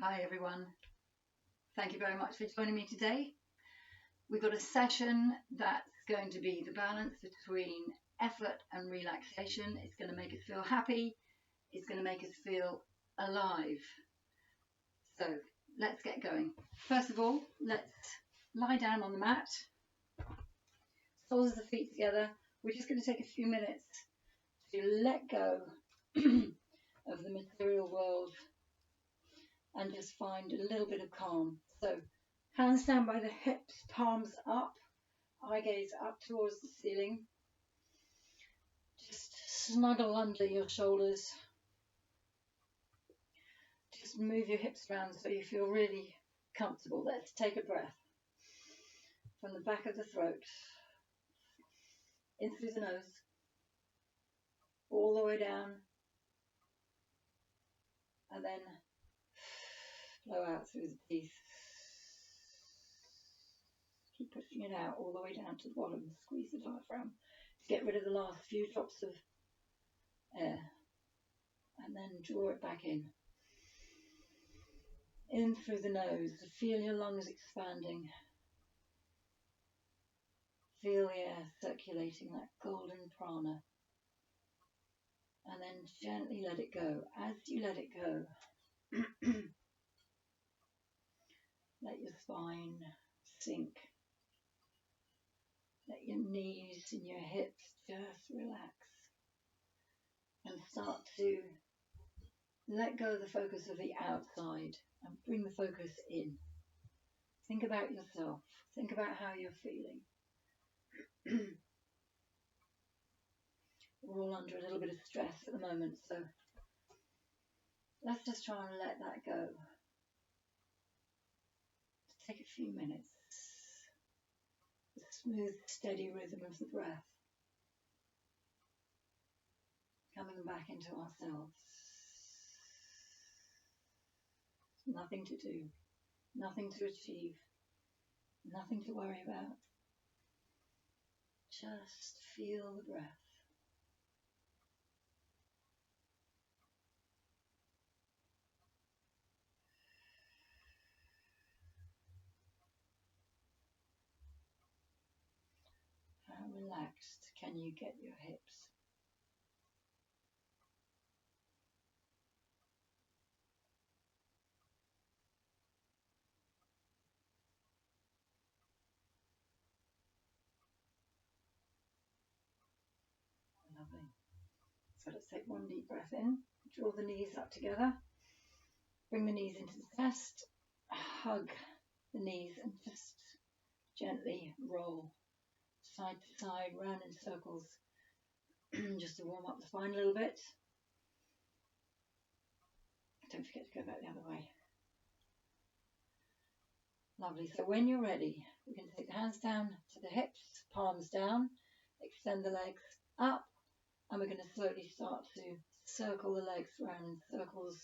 Hi everyone. Thank you very much for joining me today. We've got a session that's going to be the balance between effort and relaxation. It's going to make us feel happy. It's going to make us feel alive. So let's get going. First of all, let's lie down on the mat, soles of the feet together. We're just going to take a few minutes to let go of the material world and just find a little bit of calm. So hands down by the hips, palms up, eye gaze up towards the ceiling. Just snuggle under your shoulders. Just move your hips around so you feel really comfortable. Let's take a breath from the back of the throat, in through the nose, all the way down, and then blow out through the teeth. Keep pushing it out all the way down to the bottom. Squeeze the diaphragm to get rid of the last few drops of air. And then draw it back in. In through the nose. Feel your lungs expanding. Feel the air circulating, that golden prana. And then gently let it go. As you let it go, let your spine sink. Let your knees and your hips just relax. And start to let go of the focus of the outside and bring the focus in. Think about yourself. Think about how you're feeling. We're all under a little bit of stress at the moment, so let's just try and let that go. Just take a few minutes. The smooth, steady rhythm of the breath. Coming back into ourselves. Nothing to do, nothing to achieve, nothing to worry about. Just feel the breath. How relaxed can you get your hips? Lovely. So let's take one deep breath in. Draw the knees up together. Bring the knees into the chest. Hug the knees and just gently roll side to side, round in circles, just to warm up the spine a little bit. Don't forget to go back the other way. Lovely. So when you're ready, we can take the hands down to the hips, palms down, extend the legs up, and we're going to slowly start to circle the legs round in circles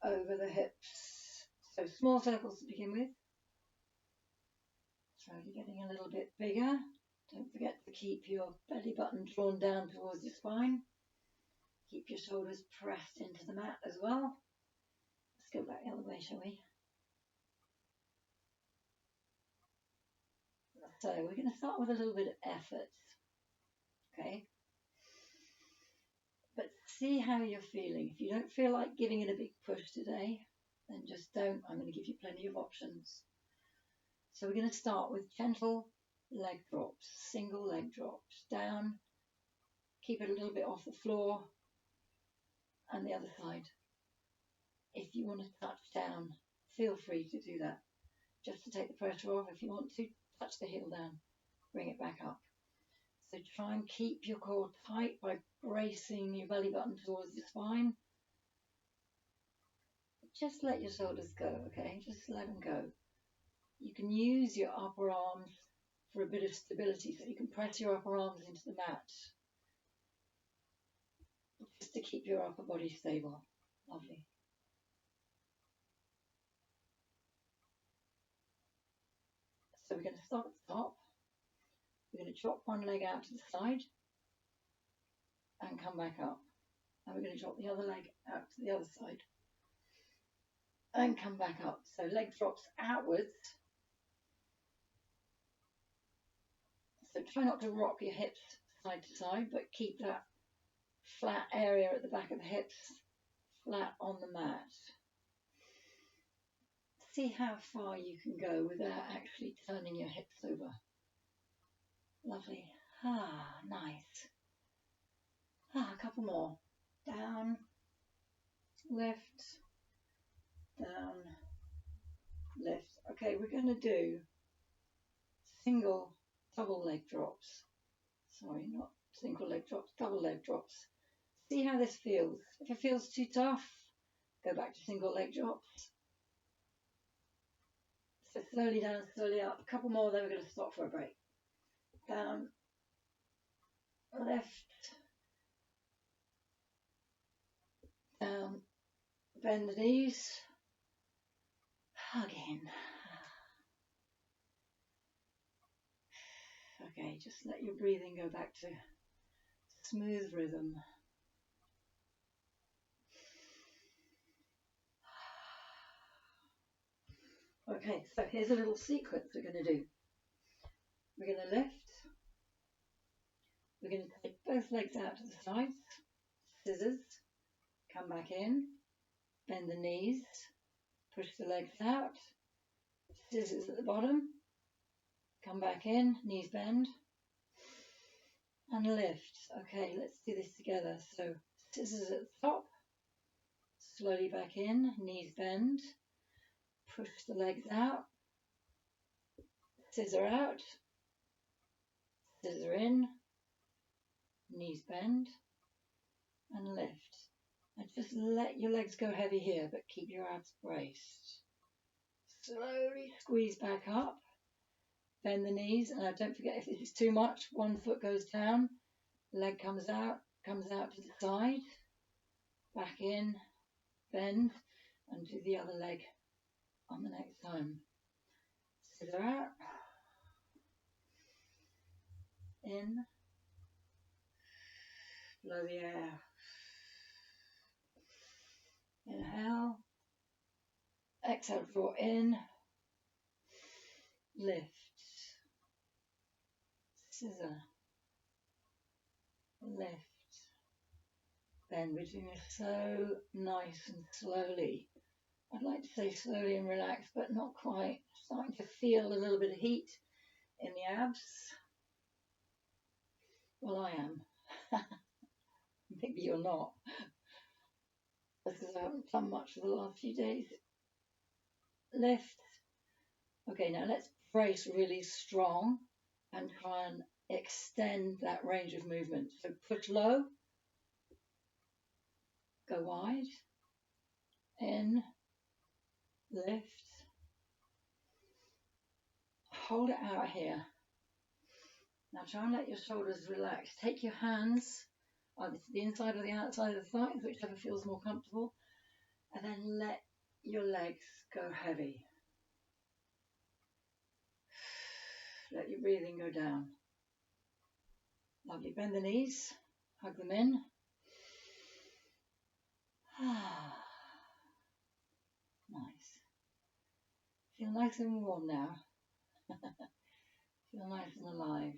over the hips. So small circles to begin with. Slowly getting a little bit bigger. Don't forget to keep your belly button drawn down towards your spine. Keep your shoulders pressed into the mat as well. Let's go back the other way, shall we? So we're going to start with a little bit of effort. Okay? But see how you're feeling. If you don't feel like giving it a big push today, then just don't. I'm going to give you plenty of options. So we're going to start with gentle leg drops, single leg drops down. Keep it a little bit off the floor and the other side. If you want to touch down, feel free to do that. Just to take the pressure off. If you want to, touch the heel down, bring it back up. So try and keep your core tight by bracing your belly button towards your spine. Just let your shoulders go, okay? Just let them go. You can use your upper arms for a bit of stability, so you can press your upper arms into the mat just to keep your upper body stable. Lovely. So we're going to start at the top. We're going to drop one leg out to the side and come back up. And we're going to drop the other leg out to the other side. and come back up. So leg drops outwards. So try not to rock your hips side to side, but keep that flat area at the back of the hips flat on the mat. See how far you can go without actually turning your hips over. Lovely. Ah, nice. Ah, a couple more. Down, lift, down, lift. Okay, we're going to do single, double leg drops. Sorry, not single leg drops, double leg drops. See how this feels. If it feels too tough, go back to single leg drops. So slowly down, slowly up. A couple more, then we're going to stop for a break. Down, lift, down, bend the knees, again. Okay, just let your breathing go back to smooth rhythm. Okay, so here's a little sequence we're going to do. We're going to lift. We're going to take both legs out to the sides, scissors, come back in, bend the knees, push the legs out, scissors at the bottom, come back in, knees bend, and lift. Okay, let's do this together. So scissors at the top, slowly back in, knees bend, push the legs out, scissor out, scissor in, knees bend, and lift. And just let your legs go heavy here, but keep your abs braced. Slowly squeeze back up, bend the knees, and don't forget, if this is too much, one foot goes down, leg comes out to the side, back in, bend, and do the other leg on the next time. Scissor out, in, blow the air. Inhale, exhale, draw in, lift, scissor, lift, bend. We're doing it so nice and slowly. I'd like to say slowly and relaxed, but not quite. Starting to feel a little bit of heat in the abs. Well, I am. Maybe you're not, because I haven't done much for the last few days. Lift. Okay, now let's brace really strong and try and extend that range of movement. So push low, go wide, in, lift, hold it out here. Now try and let your shoulders relax. Take your hands either to the inside or the outside of the thighs, whichever feels more comfortable, and then let your legs go heavy. Let your breathing go down. Lovely. Bend the knees, hug them in. Nice. Feel nice and warm now. Feel nice and alive.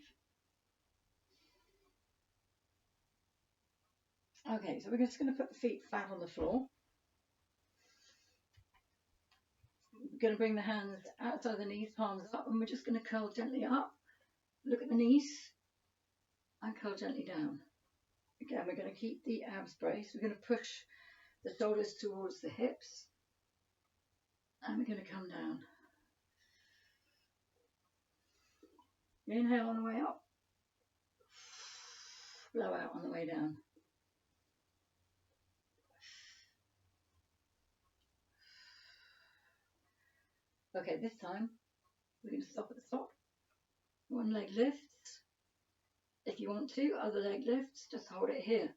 Okay, so we're just going to put the feet flat on the floor. We're going to bring the hands outside the knees, palms up, and we're just going to curl gently up. Look at the knees and curl gently down. Again, we're going to keep the abs braced. We're going to push the shoulders towards the hips, and we're going to come down. Inhale on the way up, blow out on the way down. Okay, this time we're going to stop at the top. One leg lifts. If you want to, other leg lifts, just hold it here.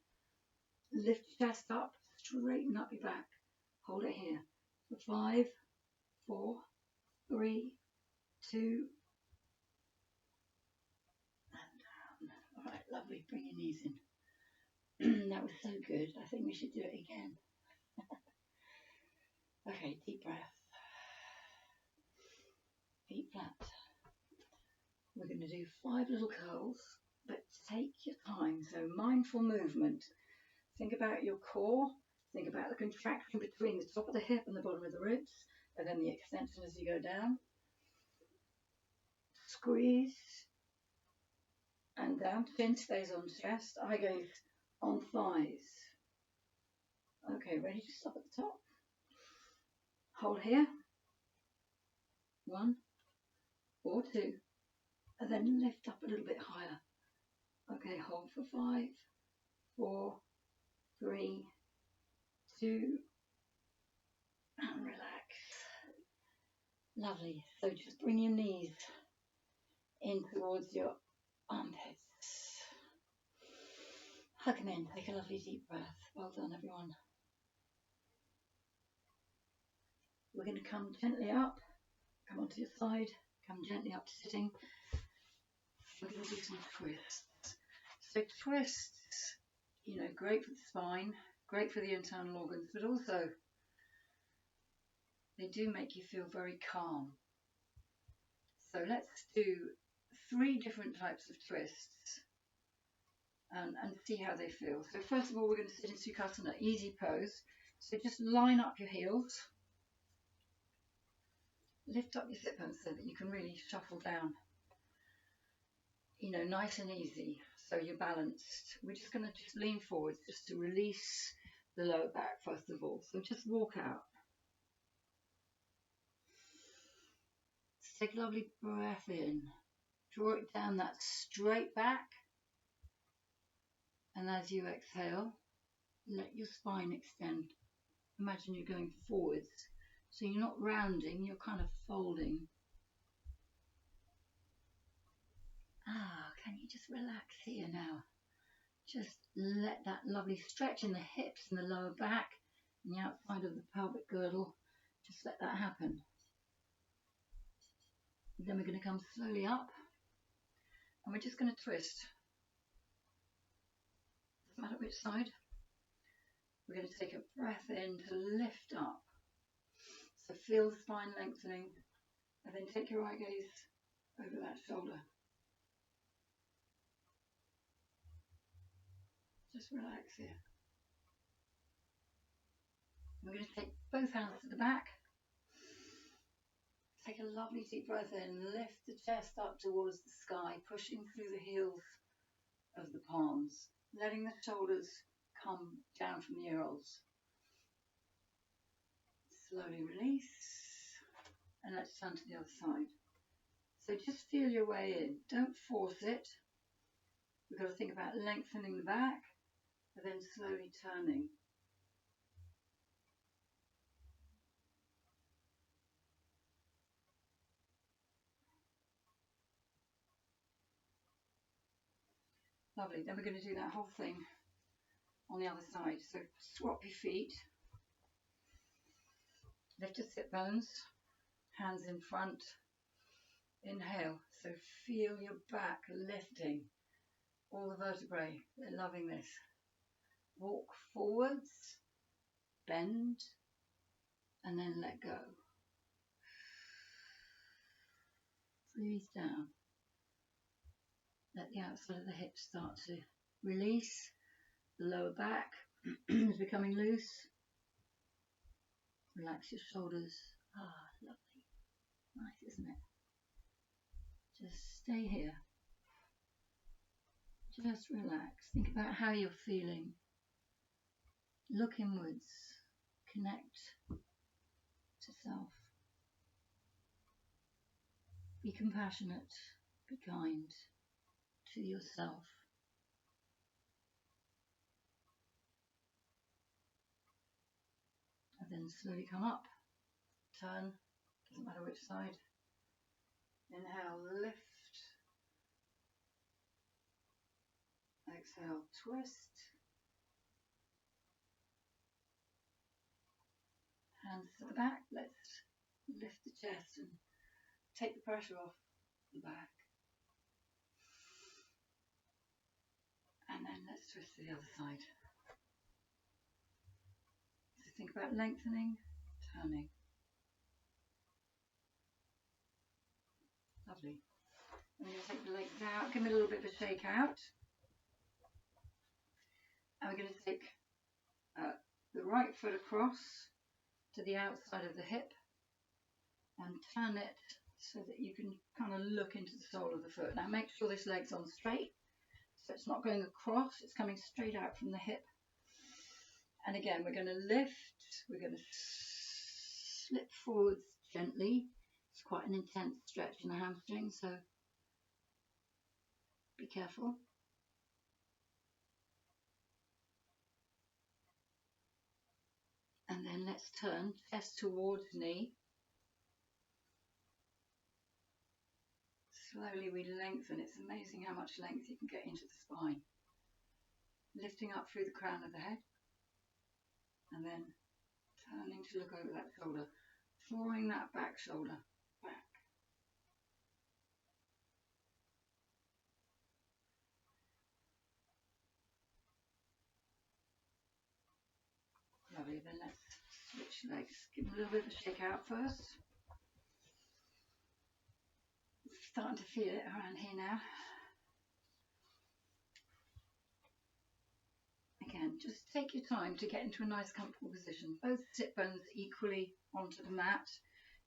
Lift your chest up, straighten up your back. Hold it here. For 5, 4, 3, 2, and down. All right, lovely. Bring your knees in. That was so good. I think we should do it again. Okay, deep breath. Feet flat. We're going to do 5 little curls, but take your time. So mindful movement. Think about your core. Think about the contraction between the top of the hip and the bottom of the ribs, and then the extension as you go down. Squeeze and down. Chin stays on chest. Eye gaze on thighs. Okay, ready to stop at the top. Hold here. 1 or 2. And then lift up a little bit higher. Okay, hold for 5, 4, 3, 2, and relax. Lovely. So just bring your knees in towards your armpits. Hug them in. Take a lovely deep breath. Well done, everyone. We're going to come gently up. Come onto your side. Come gently up to sitting. We're going to do some twists. So twists, you know, great for the spine, great for the internal organs, but also they do make you feel very calm. So let's do 3 different types of twists and see how they feel. So first of all, we're going to sit in Sukhasana, easy pose. So just line up your heels. Lift up your sit bones so that you can really shuffle down. You know, nice and easy, so you're balanced. We're just going to just lean forward just to release the lower back first of all. So just walk out. Take a lovely breath in. Draw it down that straight back. And as you exhale, let your spine extend. Imagine you're going forwards. So you're not rounding, you're kind of folding. Can you just relax here now? Just let that lovely stretch in the hips and the lower back and the outside of the pelvic girdle, just let that happen. Then we're going to come slowly up and we're just going to twist. Doesn't matter which side. We're going to take a breath in to lift up. So feel the spine lengthening and then take your eye gaze over that shoulder. Just relax here. We're going to take both hands to the back. Take a lovely deep breath in. Lift the chest up towards the sky, pushing through the heels of the palms, letting the shoulders come down from the ear holes. Slowly release. And let's turn to the other side. So just feel your way in. Don't force it. We've got to think about lengthening the back and then slowly turning. Lovely. Then we're going to do that whole thing on the other side. So swap your feet. Lift your sit bones. Hands in front. Inhale. So feel your back lifting. All the vertebrae. They're loving this. Walk forwards. Bend. And then let go. Breathe down. Let the outside of the hips start to release. The lower back is becoming loose. Relax your shoulders. Lovely. Nice, isn't it? Just stay here. Just relax. Think about how you're feeling. Look inwards. Connect to self. Be compassionate. Be kind to yourself. And then slowly come up. Turn. Doesn't matter which side. Inhale, lift. Exhale, twist. Hands to the back. Let's lift the chest and take the pressure off the back. And then let's twist to the other side. So think about lengthening, turning. Lovely. I'm going to take the legs out, give them a little bit of a shake out. And we're going to take the right foot across to the outside of the hip and turn it so that you can kind of look into the sole of the foot. Now make sure this leg's on straight, so it's not going across, it's coming straight out from the hip. And again, we're going to lift, we're going to slip forwards gently. It's quite an intense stretch in the hamstring, so be careful. And then let's turn, chest towards knee. Slowly we lengthen. It's amazing how much length you can get into the spine. Lifting up through the crown of the head. And then turning to look over that shoulder. Drawing that back shoulder back. Lovely. Then let's switch legs. Give them a little bit of a shake out first. Starting to feel it around here now. Again, just take your time to get into a nice comfortable position. Both sit bones equally onto the mat.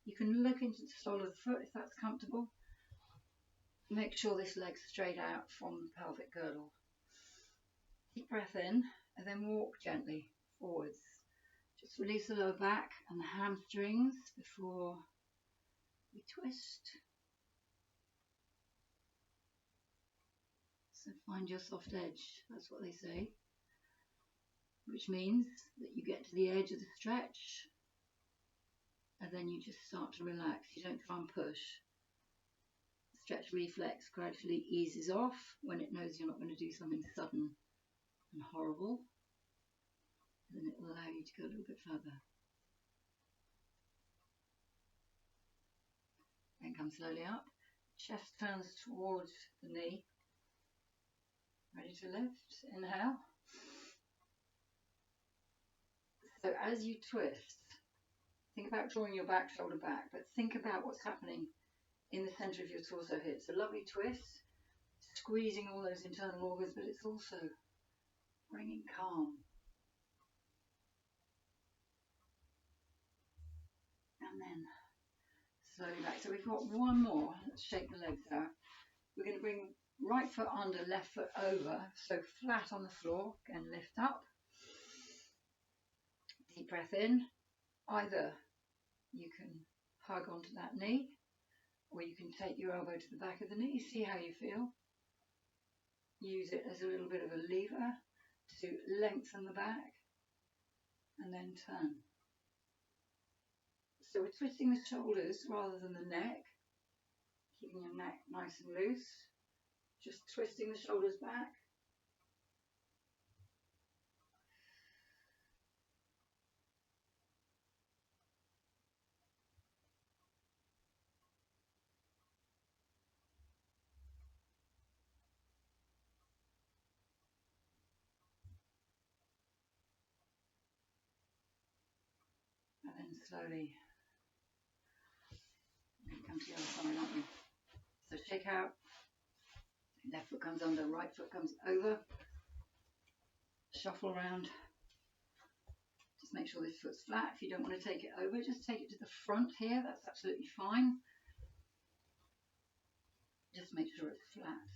You can look into the sole of the foot if that's comfortable. Make sure this leg's straight out from the pelvic girdle. Deep breath in and then walk gently forwards. Just release the lower back and the hamstrings before we twist. So find your soft edge, that's what they say, which means that you get to the edge of the stretch and then you just start to relax. You don't try and push. The stretch reflex gradually eases off when it knows you're not going to do something sudden and horrible. Then it will allow you to go a little bit further. Then come slowly up. Chest turns towards the knee. Ready to lift. Inhale. So as you twist, think about drawing your back shoulder back, but think about what's happening in the centre of your torso here. It's a lovely twist, squeezing all those internal organs, but it's also bringing calm. And then slowly back. So we've got one more. Let's shake the legs out. We're going to bring right foot under, left foot over, so flat on the floor. Again, lift up. Deep breath in. Either you can hug onto that knee, or you can take your elbow to the back of the knee. See how you feel. Use it as a little bit of a lever to lengthen the back, and then turn. So we're twisting the shoulders rather than the neck, keeping your neck nice and loose, just twisting the shoulders back. And then slowly come to the other side, aren't we? So shake out, left foot comes under, right foot comes over, shuffle around. Just make sure this foot's flat. If you don't want to take it over, just take it to the front here, that's absolutely fine. Just make sure it's flat.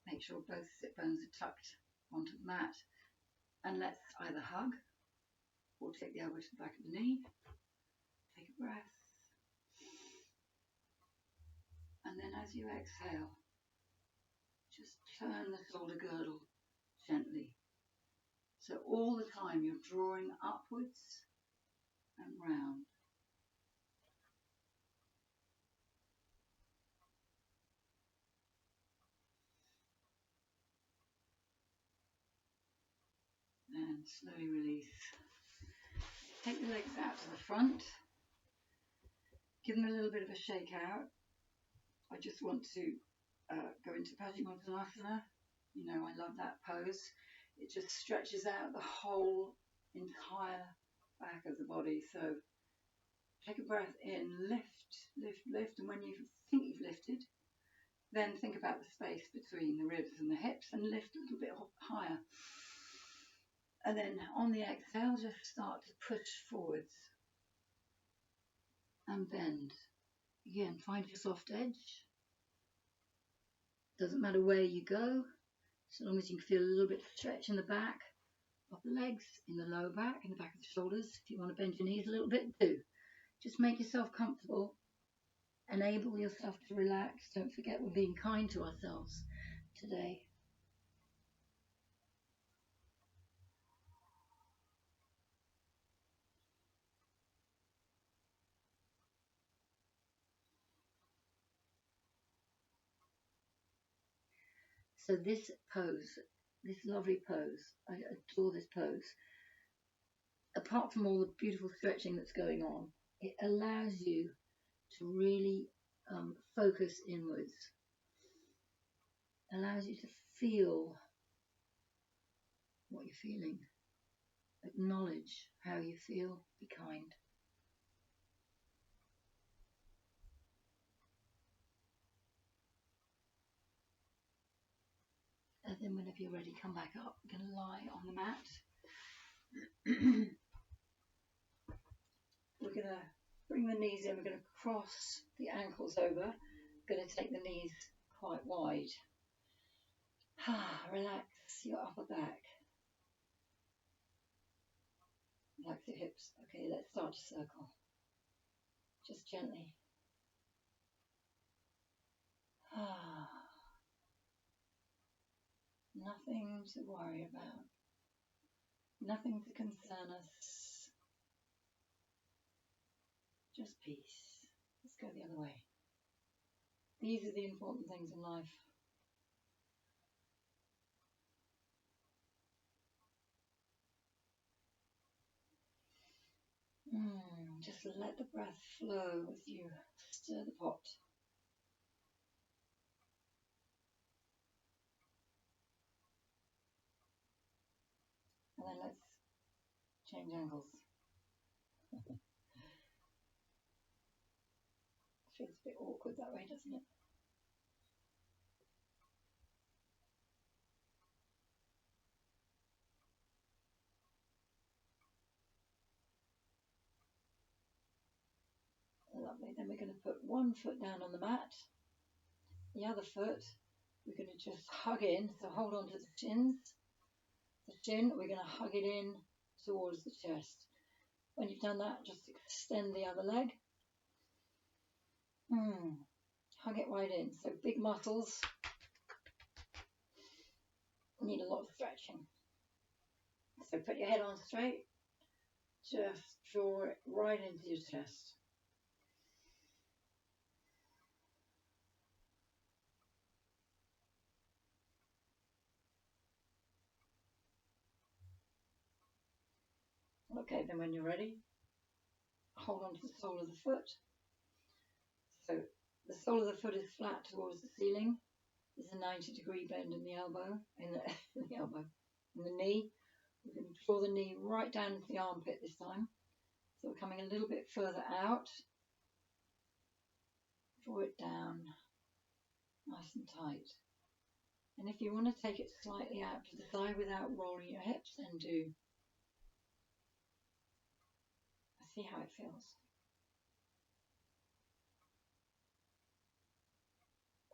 Make sure both sit bones are tucked onto the mat. And let's either hug or take the elbow to the back of the knee. Take a breath. And then as you exhale, just turn the shoulder girdle gently. So all the time you're drawing upwards and round. And slowly release. Take the legs out to the front. Give them a little bit of a shake out. I just want to go into Paschimottanasana. You know, I love that pose. It just stretches out the whole entire back of the body. So breath in, lift, lift, lift, and when you think you've lifted, then think about the space between the ribs and the hips and lift a little bit higher. And then on the exhale, just start to push forwards and bend. Again, find your soft edge. Doesn't matter where you go, as long as you can feel a little bit of stretch in the back of the legs, in the lower back, in the back of the shoulders. If you want to bend your knees a little bit, do. Just make yourself comfortable. Enable yourself to relax. Don't forget we're being kind to ourselves today. So this pose, this lovely pose, I adore this pose. Apart from all the beautiful stretching that's going on, it allows you to really focus inwards. Allows you to feel what you're feeling. Acknowledge how you feel. Be kind. And then whenever you're ready, come back up. You're going to lie on the mat. We're going to bring the knees in. We're going to cross the ankles over. We're going to take the knees quite wide. Relax your upper back. Relax your hips. Okay, let's start to circle. Just gently. Nothing to worry about. Nothing to concern us. Just peace. Let's go the other way. These are the important things in life. Just let the breath flow as you stir the pot. And then let's change angles. Feels a bit awkward that way, doesn't it? Lovely. Then we're going to put one foot down on the mat. The other foot, we're going to just hug in. So hold on to the shins. The shin, we're going to hug it in towards the chest. When you've done that, just extend the other leg. Hug it right in. So big muscles need a lot of stretching. So put your head on straight. Just draw it right into your chest. Okay, then when you're ready, hold on to the sole of the foot. So the sole of the foot is flat towards the ceiling. There's a 90-degree bend in the elbow, in the knee. We're going to draw the knee right down into the armpit this time. So we're coming a little bit further out. Draw it down, nice and tight. And if you want to take it slightly out to the side without rolling your hips, then do. See how it feels.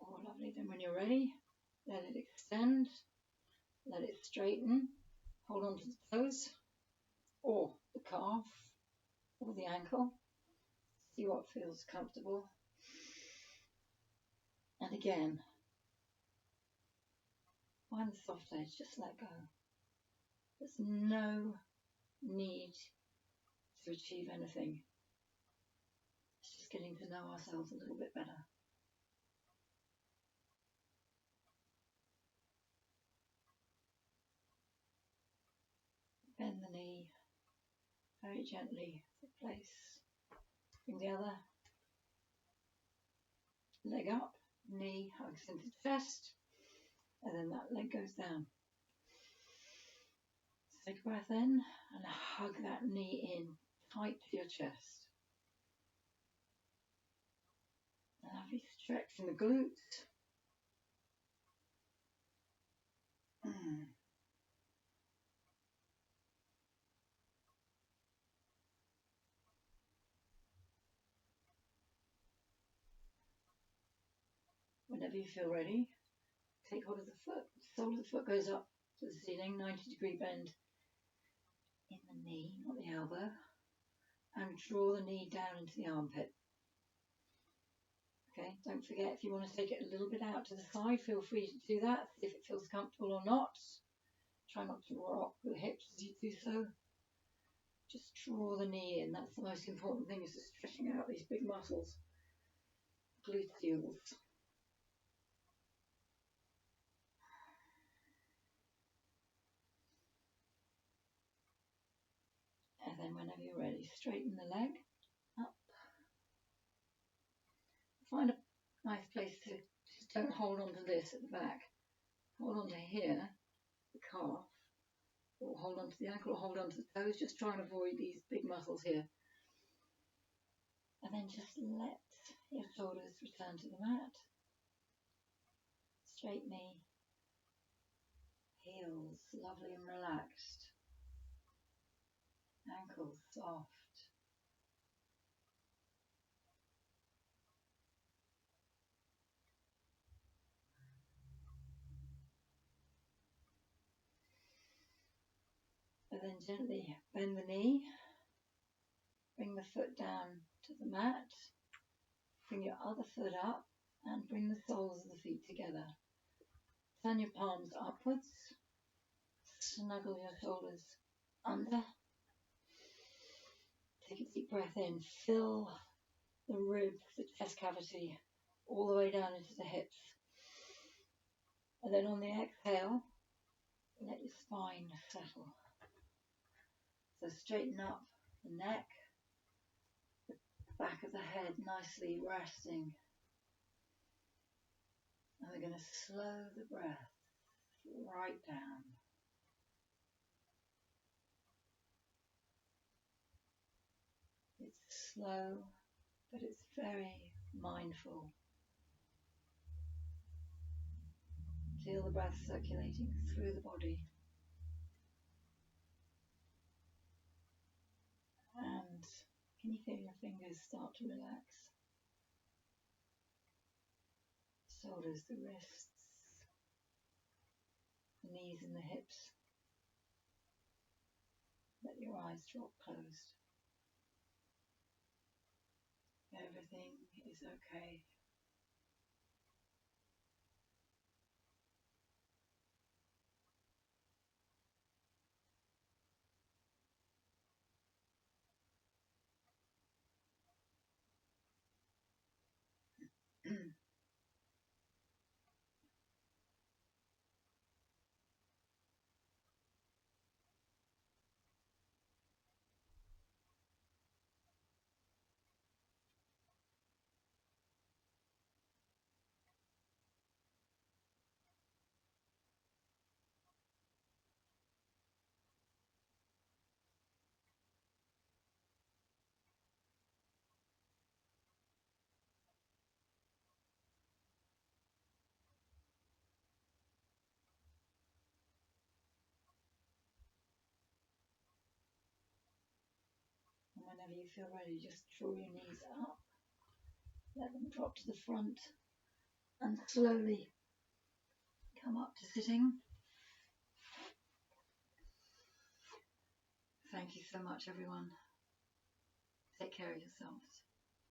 Oh, lovely. Then when you're ready, let it extend, let it straighten. Hold on to the toes, or the calf, or the ankle. See what feels comfortable. And again, find the soft edge, just let go. There's no need to achieve anything. It's just getting to know ourselves a little bit better. Bend the knee very gently to place. Bring the other leg up, knee hugs into the chest, and then that leg goes down. So take a breath in and hug that knee in tight to your chest. stretching the glutes. Whenever you feel ready, take hold of the foot. The sole of the foot goes up to the ceiling, 90-degree bend in the knee, not the elbow, and draw the knee down into the armpit. Okay, don't forget, if you want to take it a little bit out to the side, feel free to do that, see if it feels comfortable or not. Try not to rock the hips as you do so. Just draw the knee in. That's the most important thing, is just stretching out these big muscles. Gluteals. And then whenever you're ready, straighten the leg up. Find a nice place to, just don't hold on to this at the back. Hold on to here, the calf, or hold on to the ankle, or hold on to the toes. Just try and avoid these big muscles here. And then just let your shoulders return to the mat. Straight knee, heels lovely and relaxed, ankles soft. And then gently bend the knee, bring the foot down to the mat, bring your other foot up and bring the soles of the feet together. Turn your palms upwards, snuggle your shoulders under. Take a deep breath in, fill the ribs, the chest cavity, all the way down into the hips. And then on the exhale, let your spine settle. So straighten up the neck, the back of the head nicely resting. And we're going to slow the breath right down. It's slow, but it's very mindful. Feel the breath circulating through the body. And can you feel your fingers start to relax? Shoulders, the wrists, the knees and the hips. Let your eyes drop closed. Everything is okay. And whenever you feel ready, just draw your knees up. Let them drop to the front and slowly come up to sitting. Thank you so much, everyone. Take care of yourselves.